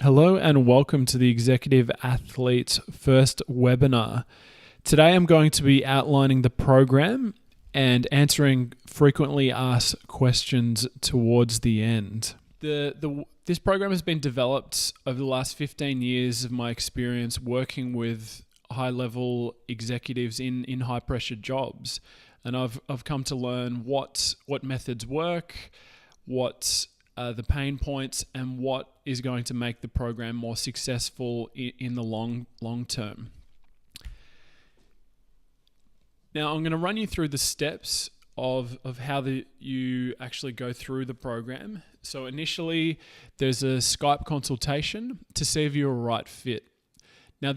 Hello and welcome to the Executive Athlete's first webinar. Today I'm going to be outlining the program and answering frequently asked questions towards the end. This program has been developed over the last 15 years of my experience working with high-level executives in high-pressure jobs, and I've come to learn what methods work, what the pain points, and what is going to make the program more successful in the long term. Now, I'm going to run you through the steps of how you actually go through the program. So initially, there's a Skype consultation to see if you're a right fit. Now,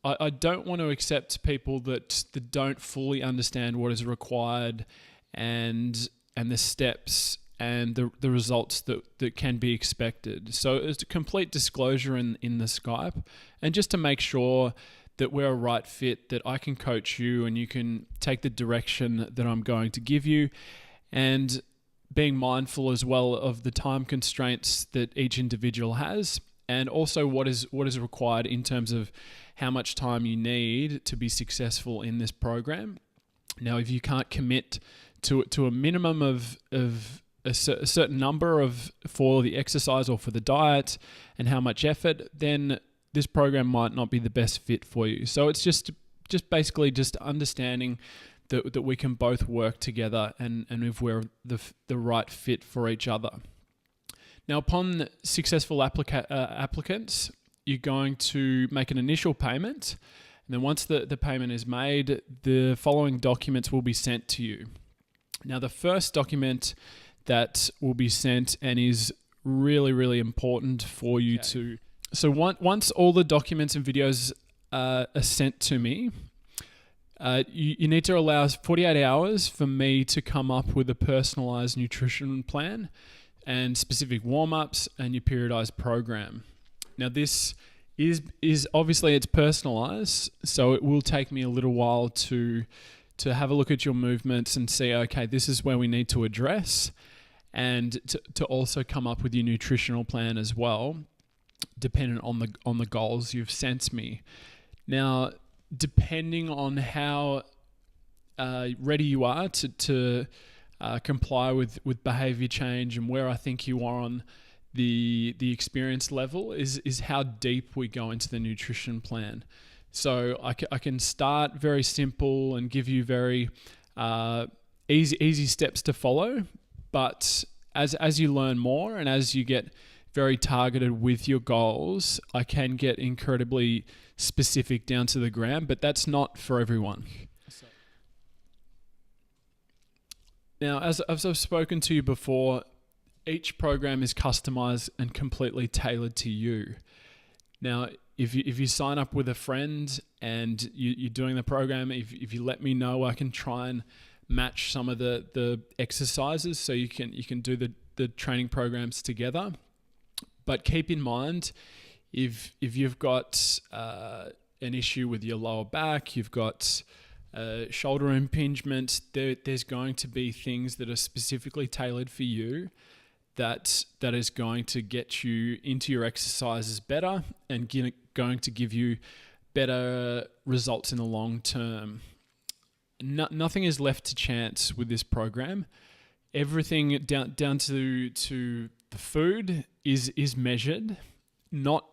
I don't want to accept people that don't fully understand what is required and the steps and the results that can be expected. So it's a complete disclosure in the Skype, and just to make sure that we're a right fit, that I can coach you and you can take the direction that I'm going to give you, and being mindful as well of the time constraints that each individual has, and also what is required in terms of how much time you need to be successful in this program. Now, if you can't commit to a minimum of a certain number for the exercise or for the diet and how much effort, then this program might not be the best fit for you. So it's just basically just understanding that we can both work together and if we're the right fit for each other. Now, upon successful applicants, you're going to make an initial payment, and then once the payment is made, the following documents will be sent to you. Now, the first document that will be sent and is really, really important for you to... So once all the documents and videos are sent to me, you need to allow 48 hours for me to come up with a personalized nutrition plan and specific warm-ups and your periodized program. Now, this is obviously it's personalized, so it will take me a little while to have a look at your movements and see, okay, this is where we need to address, and to also come up with your nutritional plan as well, dependent on the goals you've sent me. Now, depending on how ready you are to comply with behavior change and where I think you are on the experience level is how deep we go into the nutrition plan. So I can start very simple and give you very easy steps to follow. But as you learn more and as you get very targeted with your goals, I can get incredibly specific down to the gram, but that's not for everyone. Now, as I've spoken to you before, each program is customized and completely tailored to you. Now, if you sign up with a friend and you're doing the program, if you let me know, I can try and match some of the exercises so you can do the training programs together. But keep in mind, if you've got an issue with your lower back, you've got shoulder impingement, there's going to be things that are specifically tailored for you that is going to get you into your exercises better and going to give you better results in the long term. Nothing is left to chance with this program. Everything down to the food is measured, not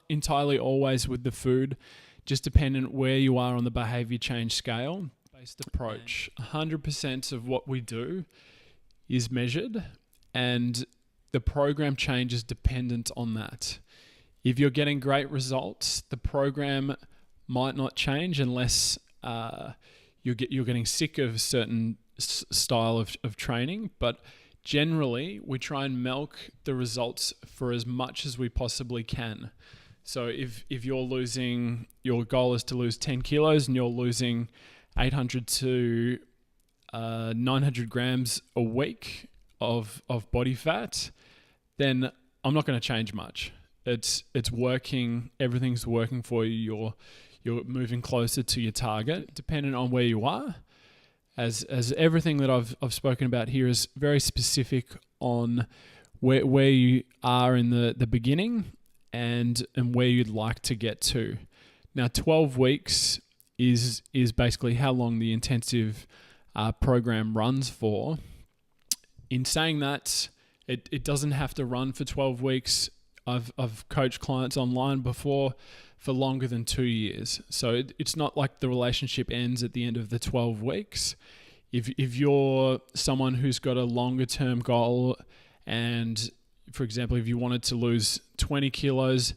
entirely always with the food, just dependent where you are on the behavior change scale based approach. 100% of what we do is measured, and the program change is dependent on that. If you're getting great results, the program might not change unless you're getting sick of a certain style of training, but generally we try and milk the results for as much as we possibly can. So if your goal is to lose 10 kilos and you're losing 800 to 900 grams a week of body fat, then I'm not going to change much. It's working. Everything's working for you. You're moving closer to your target, depending on where you are. As everything that I've spoken about here is very specific on where you are in the beginning and where you'd like to get to. Now, 12 weeks is basically how long the intensive program runs for. In saying that, it doesn't have to run for 12 weeks. I've coached clients online before for longer than 2 years. So it's not like the relationship ends at the end of the 12 weeks. If you're someone who's got a longer term goal, and for example, if you wanted to lose 20 kilos,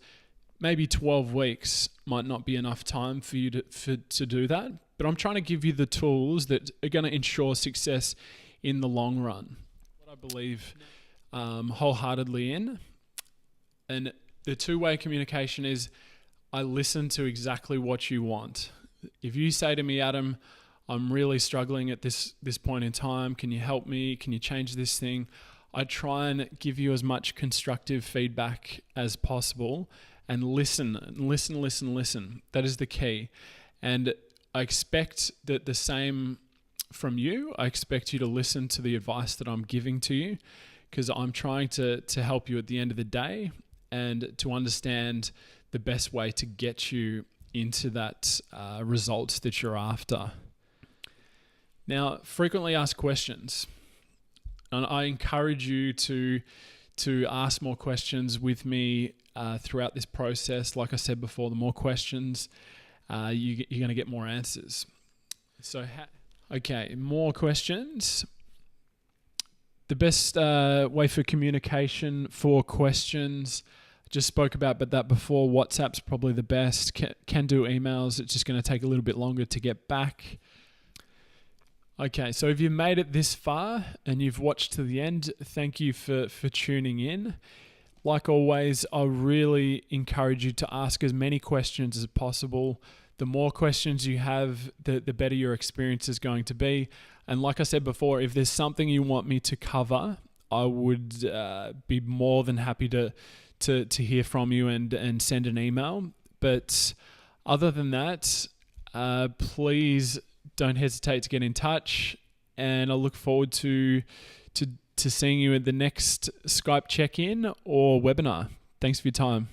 maybe 12 weeks might not be enough time for you to do that. But I'm trying to give you the tools that are going to ensure success in the long run. What I believe wholeheartedly in. And the two-way communication is, I listen to exactly what you want. If you say to me, Adam, I'm really struggling at this point in time, can you help me? Can you change this thing? I try and give you as much constructive feedback as possible, and listen. That is the key. And I expect that the same from you. I expect you to listen to the advice that I'm giving to you, because I'm trying to help you at the end of the day and to understand the best way to get you into that results that you're after. Now, frequently asked questions. And I encourage you to ask more questions with me throughout this process. Like I said before, the more questions, you're going to get more answers. So, okay, more questions. The best way for communication for questions, just spoke about that before. WhatsApp's probably the best. Can do emails. It's just going to take a little bit longer to get back. Okay, so if you've made it this far and you've watched to the end, thank you for tuning in. Like always, I really encourage you to ask as many questions as possible. The more questions you have, the better your experience is going to be. And like I said before, if there's something you want me to cover, I would be more than happy to hear from you and send an email. But other than that, please don't hesitate to get in touch, and I look forward to seeing you at the next Skype check-in or webinar. Thanks for your time.